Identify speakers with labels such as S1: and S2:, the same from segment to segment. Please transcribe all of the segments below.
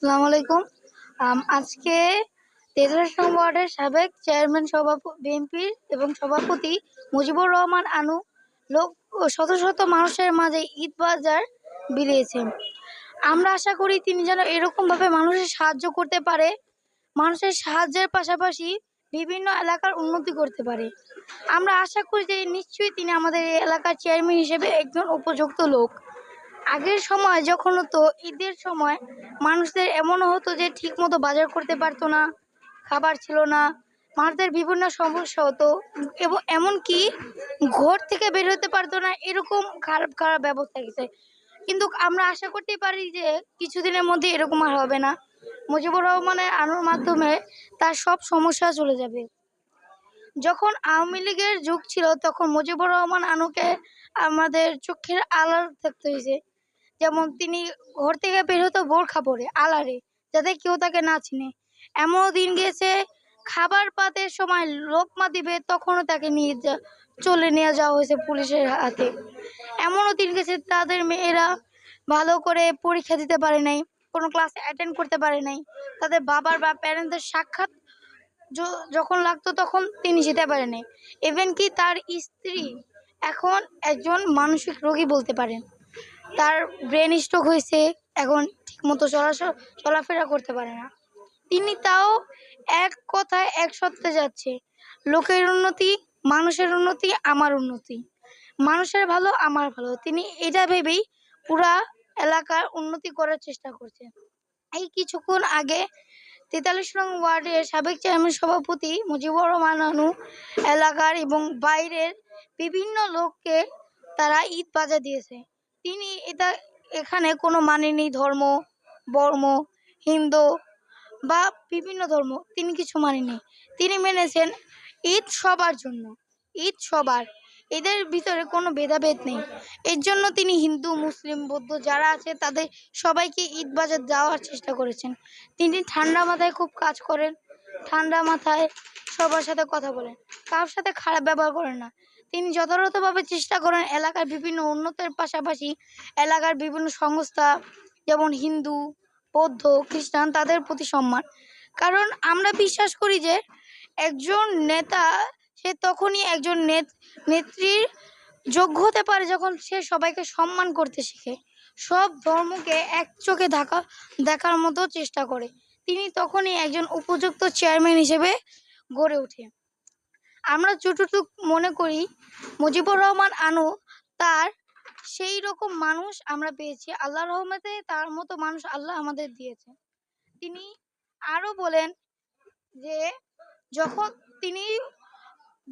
S1: আসসালামু আলাইকুম। আজকে তেজগাঁও ওয়ার্ডের সাবেক চেয়ারম্যান বিএনপির এবং সভাপতি মুজিবুর রহমান আনু লোক ও শত শত মানুষের মাঝে ঈদ বাজার বিলিয়েছেন। আমরা আশা করি তিনি যেন এরকমভাবে মানুষের সাহায্য করতে পারে, মানুষের সাহায্যের পাশাপাশি বিভিন্ন এলাকার উন্নতি করতে পারে। আমরা আশা করি যে নিশ্চয়ই তিনি আমাদের এই এলাকার চেয়ারম্যান হিসেবে একজন উপযুক্ত লোক। আগের সময় যখন হতো ঈদের সময় মানুষদের এমনও হতো যে ঠিকমতো বাজার করতে পারতো না, খাবার ছিল না, মানুষদের বিভিন্ন সমস্যা হতো এবং এমনকি ঘর থেকে বের হতে পারতো না, এরকম খারাপ খারাপ ব্যবস্থা গেছে। কিন্তু আমরা আশা করতে পারি যে কিছুদিনের মধ্যে এরকম আর হবে না। মুজিবুর রহমানের আনুর মাধ্যমে তার সব সমস্যা চলে যাবে। যখন আওয়ামী লীগের যুগ ছিল তখন মুজিবুর রহমান আনুকে আমাদের চোখের আড়াল থাকতে হয়েছে। যেমন তিনি ঘর থেকে বের হতো বোরখা পরে আলারে, যাতে কেউ তাকে না চিনে। এমনও দিন গেছে খাবার পাতের সময় লোকমা দিবে তখনও তাকে চলে নিয়ে যাওয়া হয়েছে পুলিশের হাতে। এমনও দিন গেছে তাদের মেয়েরা ভালো করে পরীক্ষা দিতে পারে নাই, কোনো ক্লাস অ্যাটেন্ড করতে পারে নাই, তাদের বাবার বা প্যারেন্টসদের সাক্ষাৎ যখন লাগতো তখন তিনি যেতে পারেন। ইভেন কি তার স্ত্রী এখন একজন মানসিক রোগী বলতে পারেন। তার ব্রেন স্ট্রোক হয়েছে, এখন ঠিকমতো চলাফেরা করতে পারে না। তিনি তাও এক কথায় এক সত্যে যাচ্ছে, লোকের উন্নতি, মানুষের উন্নতি, আমার উন্নতি, মানুষের ভালো আমার ভালো। তিনি এটা ভেবেই পুরা এলাকার উন্নতি করার চেষ্টা করছে। এই কিছুক্ষণ আগে ৪৩ নং ওয়ার্ডের সাবেক চেয়ারম্যান সভাপতি মুজিবুর রহমান আনু এলাকার এবং বাইরের বিভিন্ন লোককে তারা ঈদ বাজার দিয়েছে। তিনি এখানে কোনো মানে নেই ধর্ম, বর্ম, হিন্দু বা বিভিন্ন ধর্ম, তিনি কিছু মানেনি। তিনি মেনেছেন ঈদ সবার জন্য, ঈদ সবার, এদের ভিতরে কোনো ভেদাভেদ নেই। এর জন্য তিনি হিন্দু, মুসলিম, বৌদ্ধ যারা আছে তাদের সবাইকে ঈদ বাজার দেওয়ার চেষ্টা করেছেন। তিনি ঠান্ডা মাথায় খুব কাজ করেন, ঠান্ডা মাথায় সবার সাথে কথা বলেন, কারোর সাথে খারাপ ব্যবহার করেন না। তিনি যথাযথভাবে চেষ্টা করেন এলাকার বিভিন্ন উন্নতির পাশাপাশি এলাকার বিভিন্ন সংস্থা যেমন হিন্দু, বৌদ্ধ, খ্রিস্টান তাদের প্রতি সম্মান। কারণ আমরা বিশ্বাস করি যে একজন নেতা সে তখনই একজন নেত্রীর যোগ্য হতে পারে যখন সে সবাইকে সম্মান করতে শিখে, সব ধর্মকে এক চোখে দেখার মতো চেষ্টা করে। তিনি তখনই একজন উপযুক্ত চেয়ারম্যান হিসেবে গড়ে ওঠে। আমরা যতটুক মনে করি মুজিবুর রহমান আনু তার সেই রকম মানুষ আমরা পেয়েছি, আল্লাহর রহমতে তার মতো মানুষ আল্লাহ আমাদের দিয়েছে। তিনি আরো বলেন যে যখন তিনি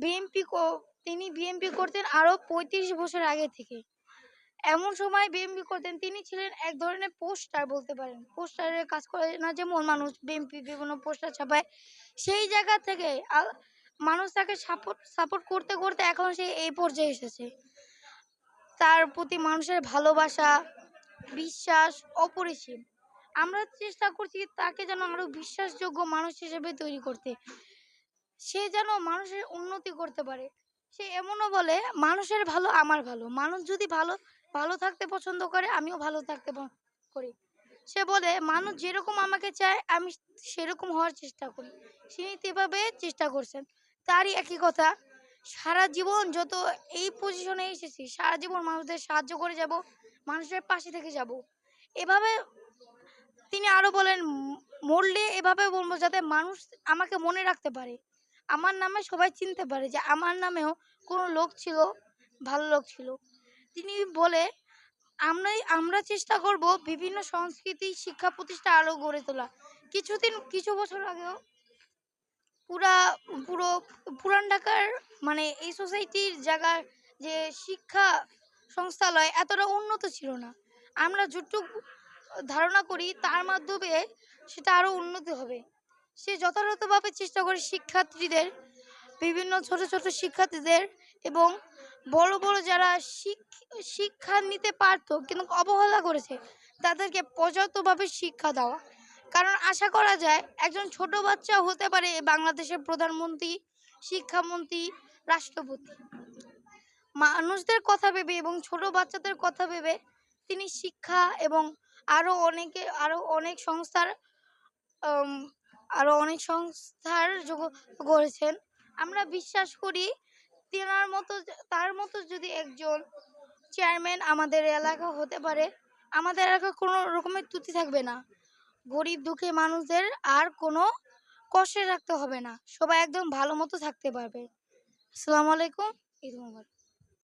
S1: বিএনপি তিনি বিএনপি করতেন আরো ৩৫ বছর আগে থেকে। এমন সময় বিএনপি করতেন, তিনি ছিলেন এক ধরনের পোস্টার বলতে পারেন, পোস্টারের কাজ করে না, যেমন মানুষ বিএনপি বিভিন্ন পোস্টার ছাপায়, সেই জায়গা থেকে মানুষ তাকে সাপোর্ট করতে করতে এখন সে এই পর্যায়ে এসেছে। তার প্রতি মানুষের ভালোবাসা, বিশ্বাস অপরিসীম। আমরা চেষ্টা করছি তাকে যেন আরো বিশ্বাসযোগ্য মানুষ হিসেবে তৈরি করতে, সে যেন মানুষের উন্নতি করতে পারে। সে এমনও বলে মানুষের ভালো আমার ভালো, মানুষ যদি ভালো ভালো থাকতে পছন্দ করে আমিও ভালো থাকতে করি। সে বলে মানুষ যেরকম আমাকে চায় আমি সেরকম হওয়ার চেষ্টা করি। তিনি এভাবে চেষ্টা করছেন। তারই একই কথা, সারা জীবন যত এই পজিশনে এসেছি সারা জীবন মানুষদের সাহায্য করে যাব, মানুষের পাশে থেকে যাব। এভাবে তিনি আরো বলেন মরলে এভাবে বলবো যাতে মানুষ আমাকে মনে রাখতে পারে, আমার নামে সবাই চিনতে পারে যে আমার নামেও কোনো লোক ছিল, ভালো লোক ছিল। তিনি বলে আমরা চেষ্টা করব বিভিন্ন সংস্কৃতি শিক্ষা প্রতিষ্ঠান আরো গড়ে তোলা। কিছু বছর আগেও পুরা পুরো পুরান ঢাকার মানে এই সোসাইটির জায়গার যে শিক্ষা সংস্থালয় এতটা উন্নত ছিল না। আমরা যতটুকু ধারণা করি তার মাধ্যমে সেটা আরো উন্নতি হবে। সে যথাযথভাবে চেষ্টা করে শিক্ষার্থীদের, বিভিন্ন ছোট ছোট শিক্ষার্থীদের এবং বড় বড় যারা শিক্ষা নিতে পারতো কিন্তু অবহেলা করেছে তাদেরকে পর্যাপ্তভাবে শিক্ষা দেওয়া। কারণ আশা করা যায় একজন ছোট বাচ্চা হতে পারে বাংলাদেশের প্রধানমন্ত্রী, শিক্ষামন্ত্রী, রাষ্ট্রপতি। মানুষদের কথা ভেবে এবং ছোট বাচ্চাদের কথা ভেবে তিনি শিক্ষা এবং আরো অনেক সংস্থার আম, আরো অনেক সংস্থার করেছেন। আমরা বিশ্বাস করি তার মতো যদি একজন চেয়ারম্যান আমাদের এলাকা হতে পারে, আমাদের এলাকা কোনো রকমের ত্রুটি থাকবে না। গরিব দুঃখী মানুষদের আর কোনো কষ্টে রাখতে হবে না, সবাই একদম ভালো মতো থাকতে পারবে। আসসালামু আলাইকুম, ঈদ মোবারক।